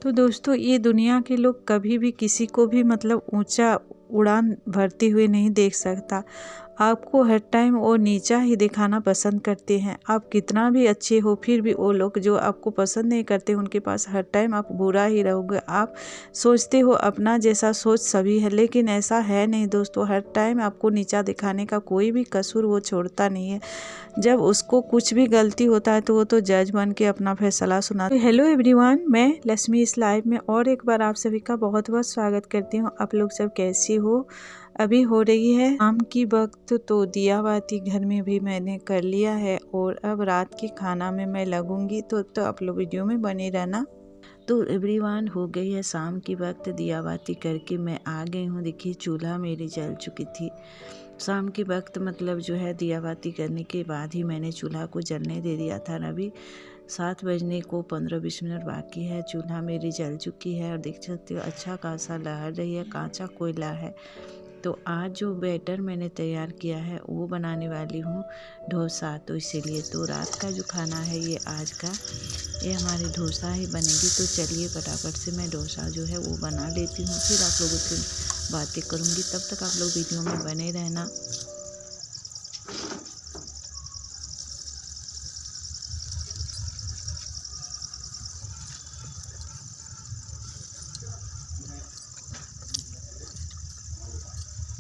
तो दोस्तों, ये दुनिया के लोग कभी भी किसी को भी मतलब ऊंचा उड़ान भरते हुए नहीं देख सकता। आपको हर टाइम वो नीचा ही दिखाना पसंद करते हैं। आप कितना भी अच्छे हो फिर भी वो लोग जो आपको पसंद नहीं करते उनके पास हर टाइम आप बुरा ही रहोगे। आप सोचते हो अपना जैसा सोच सभी है, लेकिन ऐसा है नहीं दोस्तों। हर टाइम आपको नीचा दिखाने का कोई भी कसूर वो छोड़ता नहीं है। जब उसको कुछ भी गलती होता है तो वो तो जज बन के अपना फैसला सुना। तो हेलो एवरीवन, मैं लक्ष्मी इस लाइव में और एक बार आप सभी का बहुत बहुत स्वागत करती हूँ। आप लोग सब कैसी हो? अभी हो रही है शाम की वक्त, तो दिया बाती घर में भी मैंने कर लिया है और अब रात के खाना में मैं लगूंगी। तो आप लोग वीडियो में बने रहना। तो एवरीवन, हो गई है शाम की वक्त, दिया बाती करके मैं आ गई हूँ। देखिए चूल्हा मेरी जल चुकी थी। शाम के वक्त मतलब जो है दिया बाती करने के बाद ही मैंने चूल्हा को जलने दे दिया था। अभी 7 बजने को 15-20 मिनट बाकी है। चूल्हा मेरी जल चुकी है और देख सकते हो अच्छा खासा लहर रही है, कांचा कोयला है। तो आज जो बैटर मैंने तैयार किया है वो बनाने वाली हूँ डोसा। तो इसीलिए तो रात का जो खाना है ये आज का ये हमारी डोसा ही बनेगी। तो चलिए फटाफट से मैं डोसा जो है वो बना लेती हूँ, फिर आप लोगों से बातें करूँगी। तब तक आप लोग वीडियो में बने रहना।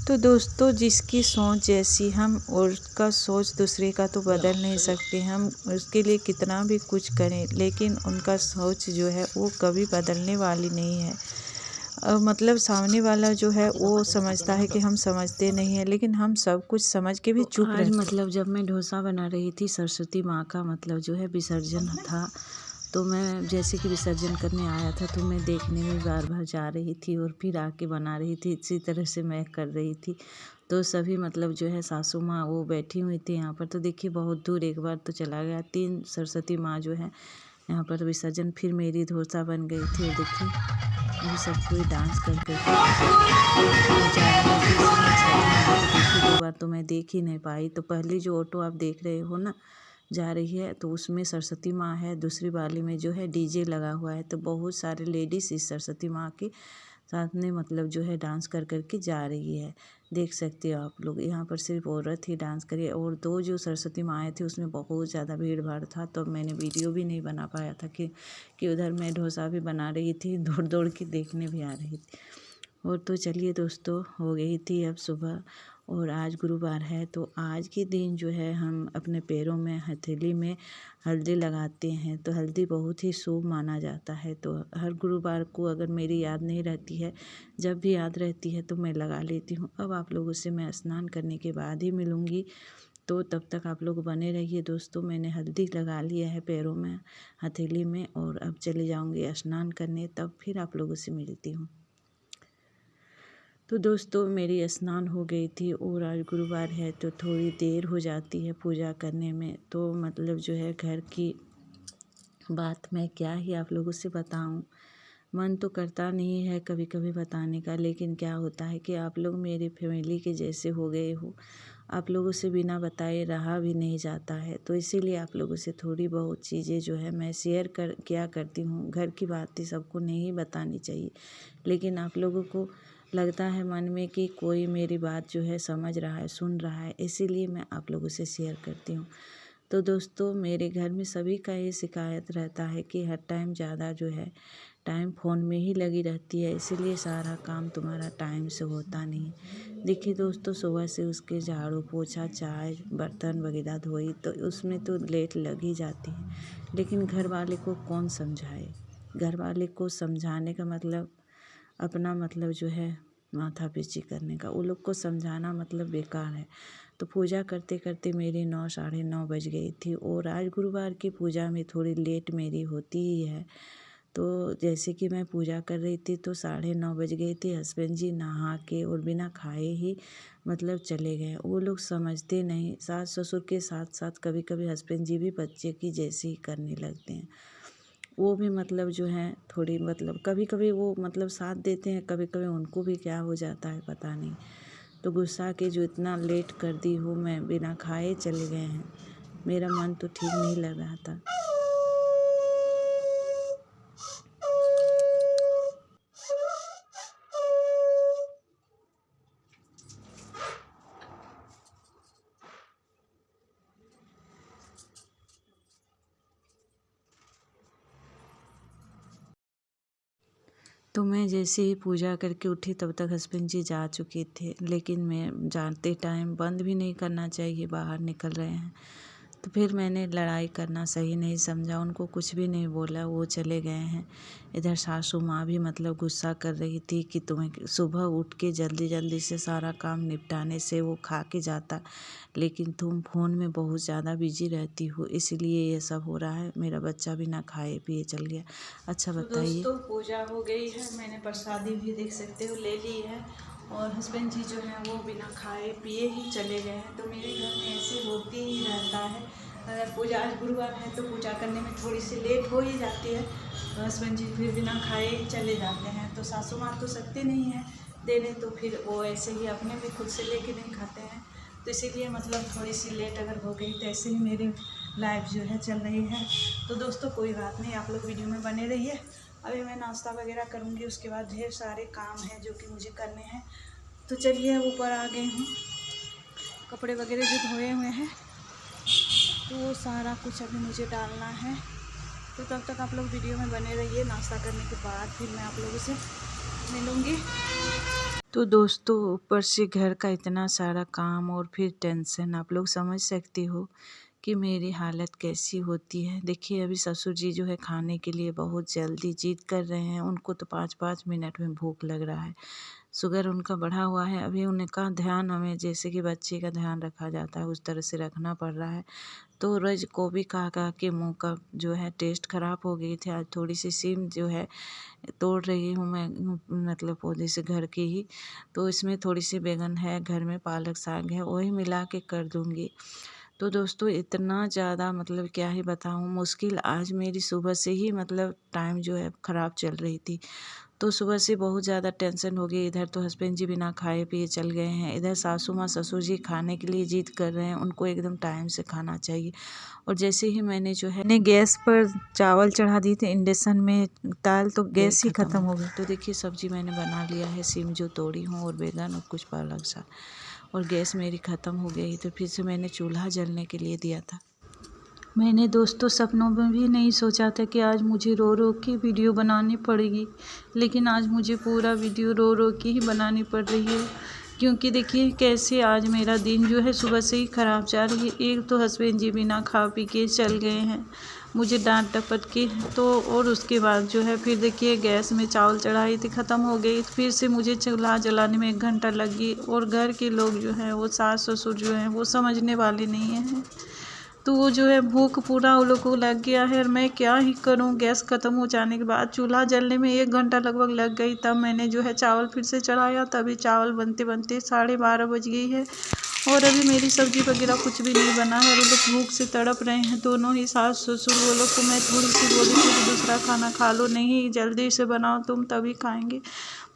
तो दोस्तों, जिसकी सोच जैसी हम और उसका सोच दूसरे का तो बदल नहीं सकते। हम उसके लिए कितना भी कुछ करें, लेकिन उनका सोच जो है वो कभी बदलने वाली नहीं है। मतलब सामने वाला जो है वो समझता है कि हम समझते नहीं हैं, लेकिन हम सब कुछ समझ के भी चुप रहते हैं। मतलब जब मैं डोसा बना रही थी, सरस्वती माँ का मतलब जो है विसर्जन था। तो मैं जैसे कि विसर्जन करने आया था तो मैं देखने में बार बार जा रही थी और फिर आके बना रही थी। इसी तरह से मैं कर रही थी। तो सभी मतलब जो है सासू माँ वो बैठी हुई थी यहाँ पर। तो देखिए बहुत दूर एक बार तो चला गया। 3 सरस्वती माँ जो है यहाँ पर विसर्जन, फिर मेरी डोसा बन गई थी। और देखिए अभी सब कोई डांस कर कर के जा रहे थे। देखिए 2 बार तो मैं देख ही नहीं पाई। तो पहली जो ऑटो आप देख रहे हो ना जा रही है, तो उसमें सरस्वती माँ है। दूसरी वाली में जो है डीजे लगा हुआ है। तो बहुत सारे लेडीज़ इस सरस्वती माँ के साथ में मतलब जो है डांस कर कर के जा रही है। देख सकते हो आप लोग, यहाँ पर सिर्फ औरत ही डांस करी। और 2 जो सरस्वती माँ थी उसमें बहुत ज़्यादा भीड़ भाड़ था, तो मैंने वीडियो भी नहीं बना पाया था कि उधर मैं डोसा भी बना रही थी, दौड़ दौड़ के देखने भी आ रही थी। और तो चलिए दोस्तों, हो गई थी अब सुबह और आज गुरुवार है। तो आज के दिन जो है हम अपने पैरों में हथेली में हल्दी लगाते हैं। तो हल्दी बहुत ही शुभ माना जाता है। तो हर गुरुवार को अगर मेरी याद नहीं रहती है, जब भी याद रहती है तो मैं लगा लेती हूँ। अब आप लोगों से मैं स्नान करने के बाद ही मिलूँगी। तो तब तक आप लोग बने रहिए दोस्तों। मैंने हल्दी लगा लिया है पैरों में, हथेली में, और अब चले जाऊँगी स्नान करने, तब फिर आप लोगों से मिलती हूँ। तो दोस्तों, मेरी स्नान हो गई थी और आज गुरुवार है तो थोड़ी देर हो जाती है पूजा करने में। तो मतलब जो है घर की बात मैं क्या ही आप लोगों से बताऊं। मन तो करता नहीं है कभी कभी बताने का, लेकिन क्या होता है कि आप लोग मेरी फैमिली के जैसे हो गए हो। आप लोगों से बिना बताए रहा भी नहीं जाता है। तो इसीलिए आप लोगों से थोड़ी बहुत चीज़ें जो है मैं शेयर किया करती हूँ। घर की बातें सबको नहीं बतानी चाहिए, लेकिन आप लोगों को लगता है मन में कि कोई मेरी बात जो है समझ रहा है, सुन रहा है, इसीलिए मैं आप लोगों से शेयर करती हूँ। तो दोस्तों, मेरे घर में सभी का ये शिकायत रहता है कि हर टाइम ज़्यादा जो है टाइम फ़ोन में ही लगी रहती है, इसीलिए सारा काम तुम्हारा टाइम से होता नहीं। देखिए दोस्तों, सुबह से उसके झाड़ू पोछा चाय बर्तन वगैरह धोई तो उसमें तो लेट लग ही जाती है। लेकिन घर वाले को कौन समझाए? घर वाले को समझाने का मतलब अपना मतलब जो है माथा पीची करने का। वो लोग को समझाना मतलब बेकार है। तो पूजा करते करते मेरी 9 साढ़े 9 बज गई थी। और आज गुरुवार की पूजा में थोड़ी लेट मेरी होती ही है। तो जैसे कि मैं पूजा कर रही थी तो 9:30 बज गई थी। हस्बैंड जी नहा के और बिना खाए ही मतलब चले गए। वो लोग समझते नहीं। सास ससुर के साथ साथ कभी कभी हस्बैंड जी भी बच्चे की जैसे ही करने लगते हैं। वो भी मतलब जो है थोड़ी मतलब कभी कभी वो मतलब साथ देते हैं, कभी कभी उनको भी क्या हो जाता है पता नहीं। तो गुस्सा के जो इतना लेट कर दी हूँ, मैं बिना खाए चले गए हैं। मेरा मन तो ठीक नहीं लग रहा था। तो मैं जैसे ही पूजा करके उठी तब तक हस्बैंड जी जा चुके थे, लेकिन मैं जाते टाइम बंद भी नहीं करना चाहिए, बाहर निकल रहे हैं। तो फिर मैंने लड़ाई करना सही नहीं समझा, उनको कुछ भी नहीं बोला, वो चले गए हैं। इधर सासू माँ भी मतलब गुस्सा कर रही थी कि तुम्हें सुबह उठ के जल्दी जल्दी से सारा काम निपटाने से वो खा के जाता, लेकिन तुम फ़ोन में बहुत ज़्यादा बिजी रहती हो, इसलिए ये सब हो रहा है। मेरा बच्चा भी ना खाए पिए चल गया। अच्छा बताइए। दोस्तों पूजा हो गई है, मैंने प्रसादी भी देख सकते हो ले ली है, और हस्बैंड जी जो हैं वो बिना खाए पिए ही चले गए हैं। तो मेरे घर में ऐसे होती ही रहता है, अगर पूजा आज गुरुवार है तो पूजा करने में थोड़ी सी लेट हो ही जाती है, तो हस्बैंड जी फिर बिना खाए ही चले जाते हैं। तो सासू माँ तो सकती नहीं है देने, तो फिर वो ऐसे ही अपने भी खुद से लेके नहीं खाते हैं। तो इसीलिए मतलब थोड़ी सी लेट अगर हो गई तो ऐसे ही मेरी लाइफ जो है चल रही है। तो दोस्तों कोई बात नहीं, आप लोग वीडियो में बने रहिए। अभी मैं नाश्ता वगैरह करूँगी, उसके बाद ढेर सारे काम हैं जो कि मुझे करने हैं। तो चलिए ऊपर आ गई हूँ, कपड़े वगैरह जो धोए हुए हैं तो वो सारा कुछ अभी मुझे डालना है। तो तब तक आप लोग वीडियो में बने रहिए, नाश्ता करने के बाद फिर मैं आप लोगों से मिलूँगी। तो दोस्तों ऊपर से घर का इतना सारा काम और फिर टेंशन, आप लोग समझ सकती हो कि मेरी हालत कैसी होती है। देखिए अभी ससुर जी जो है खाने के लिए बहुत जल्दी जिद कर रहे हैं, उनको तो 5-5 मिनट में भूख लग रहा है। शुगर उनका बढ़ा हुआ है, अभी उनका ध्यान हमें जैसे कि बच्चे का ध्यान रखा जाता है उस तरह से रखना पड़ रहा है। तो रोज़ गोभी खा खा के मुँह का जो है टेस्ट ख़राब हो गई थी। आज थोड़ी सी सीम जो है तोड़ रही हूँ मैं, मतलब पौधे से घर की ही। तो इसमें थोड़ी सी बैंगन है घर में, पालक साग है, वही मिला के कर दूँगी। तो दोस्तों इतना ज़्यादा मतलब क्या ही बताऊँ, मुश्किल आज मेरी सुबह से ही मतलब टाइम जो है ख़राब चल रही थी। तो सुबह से बहुत ज़्यादा टेंशन हो गई। इधर तो हस्बैंड जी बिना खाए पिए चल गए हैं, इधर सासू माँ ससुर जी खाने के लिए जिद कर रहे हैं, उनको एकदम टाइम से खाना चाहिए। और जैसे ही मैंने जो है गैस पर चावल चढ़ा दिए थे इंडक्शन में दाल, तो गैस ही ख़त्म हो गई। तो देखिए सब्जी मैंने बना लिया है, सीम जो तोड़ी हूँ और बैंगन और कुछ पालक साग, और गैस मेरी ख़त्म हो गई तो फिर से मैंने चूल्हा जलने के लिए दिया था। मैंने दोस्तों सपनों में भी नहीं सोचा था कि आज मुझे रो रो के वीडियो बनानी पड़ेगी, लेकिन आज मुझे पूरा वीडियो रो रो के ही बनानी पड़ रही है। क्योंकि देखिए कैसे आज मेरा दिन जो है सुबह से ही ख़राब जा रही है। एक तो हस्बैंड जी बिना खा पी के चल गए हैं, मुझे डांट डपट के, तो और उसके बाद जो है फिर देखिए गैस में चावल चढ़ाई थी, ख़त्म हो गई। फिर से मुझे चूल्हा जलाने में 1 घंटा लग गई, और घर के लोग जो हैं वो सास ससुर जो हैं वो समझने वाले नहीं हैं। तो वो जो है भूख पूरा उन लोग को लग गया है, और मैं क्या ही करूं। गैस ख़त्म हो जाने के बाद चूल्हा जलने में 1 घंटा लगभग लग गई, तब मैंने जो है चावल फिर से चढ़ाया। तभी चावल बनते बनते 12:30 बज गई है, और अभी मेरी सब्ज़ी वगैरह कुछ भी नहीं बना है। वो लोग भूख से तड़प रहे हैं, दोनों ही सास ससुर। वो लोग को मैं थोड़ी सी बोली थी कि दूसरा खाना खा लो, नहीं जल्दी से बनाओ तुम तभी खाएंगे।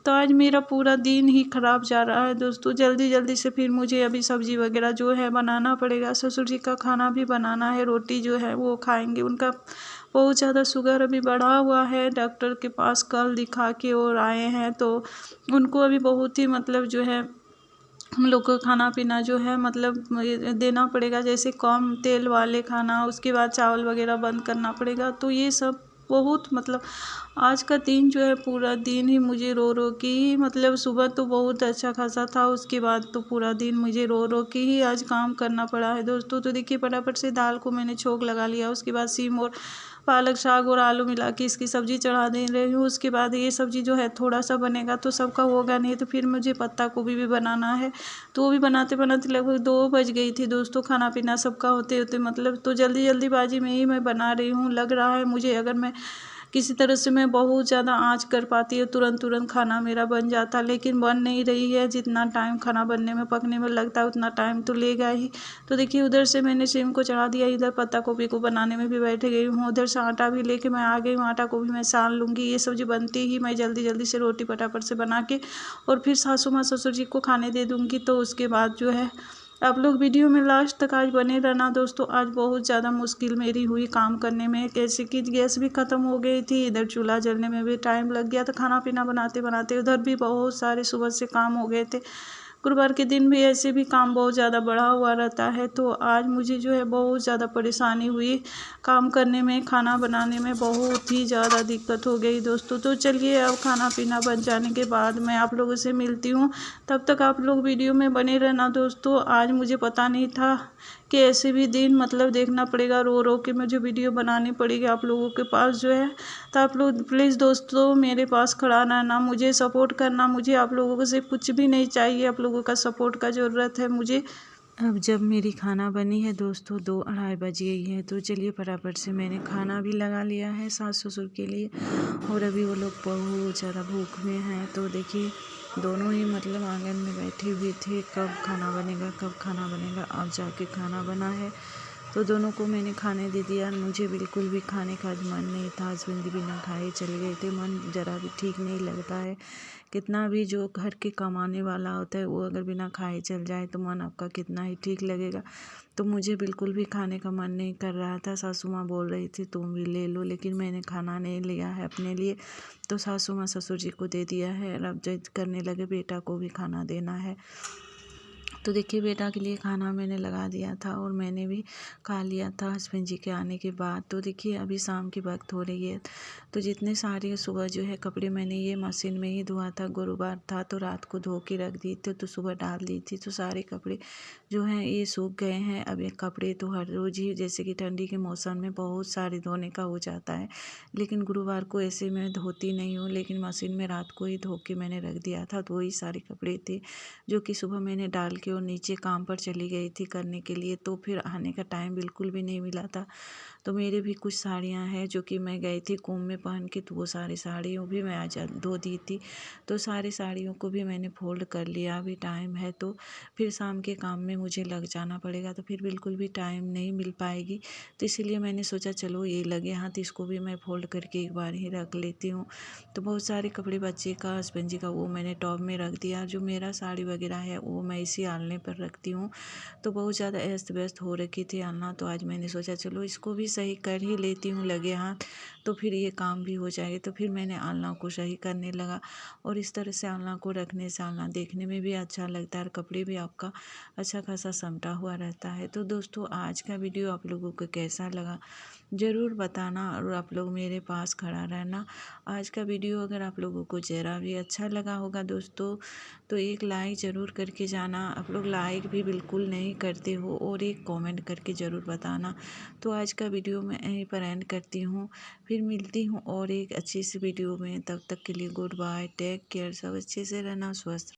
तो आज मेरा पूरा दिन ही ख़राब जा रहा है दोस्तों। जल्दी जल्दी से फिर मुझे अभी सब्ज़ी वगैरह जो है बनाना पड़ेगा। ससुर जी का खाना भी बनाना है, रोटी जो है वो खाएंगे। उनका बहुत ज़्यादा शुगर अभी बढ़ा हुआ है, डॉक्टर के पास कल दिखा के और आए हैं। तो उनको अभी बहुत ही मतलब जो है हम लोग को खाना पीना जो है मतलब देना पड़ेगा, जैसे कम तेल वाले खाना, उसके बाद चावल वगैरह बंद करना पड़ेगा। तो ये सब बहुत मतलब आज का दिन जो है पूरा दिन ही मुझे रो रो के ही, मतलब सुबह तो बहुत अच्छा खासा था, उसके बाद तो पूरा दिन मुझे रो रो के ही आज काम करना पड़ा है दोस्तों। तो देखिए फटाफट से दाल को मैंने छोंक लगा लिया, उसके बाद सीम और पालक साग और आलू मिला के इसकी सब्ज़ी चढ़ा दे रही हूँ। उसके बाद ये सब्ज़ी जो है थोड़ा सा बनेगा तो सबका होगा नहीं, तो फिर मुझे पत्ता गोभी भी बनाना है। तो वो भी बनाते बनाते लगभग 2 बज गई थी दोस्तों, खाना पीना सबका होते होते मतलब। तो जल्दी जल्दीबाजी में ही मैं बना रही हूँ, लग रहा है मुझे अगर मैं किसी तरह से मैं बहुत ज़्यादा आँच कर पाती है तुरंत तुरंत खाना मेरा बन जाता, लेकिन बन नहीं रही है। जितना टाइम खाना बनने में पकने में लगता है उतना टाइम तो लेगा ही। तो देखिए उधर से मैंने सिम को चढ़ा दिया, इधर पत्ता गोभी को बनाने में भी बैठ गई हूँ। उधर से आटा भी लेके मैं आ गई हूँ, आटा को भी मैं सान लूँगी। ये सब्ज़ी बनती ही मैं जल्दी जल्दी से रोटी फटाफट से बना के और फिर सासू माँ ससुर जी को खाने दे दूँगी। तो उसके बाद जो है आप लोग वीडियो में लास्ट तक आज बने रहना दोस्तों। आज बहुत ज़्यादा मुश्किल मेरी हुई काम करने में, कैसे कि गैस भी ख़त्म हो गई थी, इधर चूल्हा जलने में भी टाइम लग गया था, खाना पीना बनाते बनाते उधर भी बहुत सारे सुबह से काम हो गए थे। गुरुवार के दिन भी ऐसे भी काम बहुत ज़्यादा बढ़ा हुआ रहता है। तो आज मुझे जो है बहुत ज़्यादा परेशानी हुई काम करने में, खाना बनाने में बहुत ही ज़्यादा दिक्कत हो गई दोस्तों। तो चलिए अब खाना पीना बन जाने के बाद मैं आप लोगों से मिलती हूँ। तब तक आप लोग वीडियो में बने रहना दोस्तों। आज मुझे पता नहीं था कि ऐसे भी दिन मतलब देखना पड़ेगा, रो रो के मुझे वीडियो बनानी पड़ेगी आप लोगों के पास जो है। तो आप लोग प्लीज़ दोस्तों मेरे पास खड़ा रहना, मुझे सपोर्ट करना। मुझे आप लोगों से कुछ भी नहीं चाहिए, आप लोगों का सपोर्ट का ज़रूरत है मुझे। अब जब मेरी खाना बनी है दोस्तों 2-2:30 बज गई है। तो चलिए फटाफट से मैंने खाना भी लगा लिया है सास ससुर के लिए। और अभी वो लोग बहुत ज़्यादा भूख में हैं। तो देखिए दोनों ही मतलब आंगन में बैठे हुए थे, कब खाना बनेगा कब खाना बनेगा। अब जाके खाना बना है तो दोनों को मैंने खाने दे दिया। मुझे बिल्कुल भी खाने का आज मन नहीं था, हस्बैंड भी बिना खाए चले गए थे। मन ज़रा भी ठीक नहीं लगता है। कितना भी जो घर के कमाने वाला होता है वो अगर बिना खाए चल जाए तो मन आपका कितना ही ठीक लगेगा। तो मुझे बिल्कुल भी खाने का मन नहीं कर रहा था। सासू माँ बोल रही थी तुम भी ले लो, लेकिन मैंने खाना नहीं लिया है अपने लिए। तो सासू माँ ससुर जी को दे दिया है। अब जिद करने लगे बेटा को भी खाना देना है। तो देखिए बेटा के लिए खाना मैंने लगा दिया था और मैंने भी खा लिया था हस्बैंड जी के आने के बाद। तो देखिए अभी शाम की वक्त हो रही है। तो जितने सारे सुबह जो है कपड़े मैंने ये मशीन में ही धोआ था। गुरुवार था तो रात को धो के रख दी थी, तो सुबह डाल दी थी। तो सारे कपड़े जो हैं ये सूख गए हैं। अब ये कपड़े तो हर रोज़ ही जैसे कि ठंडी के मौसम में बहुत सारे धोने का हो जाता है, लेकिन गुरुवार को ऐसे मैं धोती नहीं हूँ। लेकिन मशीन में रात को ही धो के मैंने रख दिया था। तो वही सारे कपड़े थे जो कि सुबह मैंने डाल के और नीचे काम पर चली गई थी करने के लिए। तो फिर आने का टाइम बिल्कुल भी नहीं मिला था। तो मेरे भी कुछ साड़ियाँ हैं जो कि मैं गई थी कुंभ में पहन के, तो वो सारी साड़ियों भी मैं आज धो दी थी। तो सारी साड़ियों को भी मैंने फोल्ड कर लिया। अभी टाइम है तो फिर शाम के काम में मुझे लग जाना पड़ेगा, तो फिर बिल्कुल भी टाइम नहीं मिल पाएगी। तो इसीलिए मैंने सोचा चलो ये लगे हाथ इसको भी मैं फोल्ड करके एक बार ही रख लेती हूँ। तो बहुत सारे कपड़े बच्चे का हस्बैंड जी का वो मैंने टॉप में रख दिया। जो मेरा साड़ी वगैरह है वो मैं इसी आलने पर रखती हूँ। तो बहुत ज़्यादा अस्त व्यस्त हो रखी थी आलना। तो आज मैंने सोचा चलो इसको भी सही कर ही लेती हूँ लगे हाथ, तो फिर ये काम भी हो जाएगा। तो फिर मैंने आलना को सही करने लगा। और इस तरह से आलना को रखने से आलना देखने में भी अच्छा लगता है और कपड़े भी आपका अच्छा खासा समटा हुआ रहता है। तो दोस्तों आज का वीडियो आप लोगों को कैसा लगा ज़रूर बताना और आप लोग मेरे पास खड़ा रहना। आज का वीडियो अगर आप लोगों को ज़रा भी अच्छा लगा होगा दोस्तों तो एक लाइक ज़रूर करके जाना। आप लोग लाइक भी बिल्कुल नहीं करते हो और एक कमेंट करके ज़रूर बताना। तो आज का वीडियो मैं यहीं पर एंड करती हूँ। फिर मिलती हूँ और एक अच्छी सी वीडियो में। तब तक के लिए गुड बाय, टेक केयर, सब अच्छे से रहना, स्वस्थ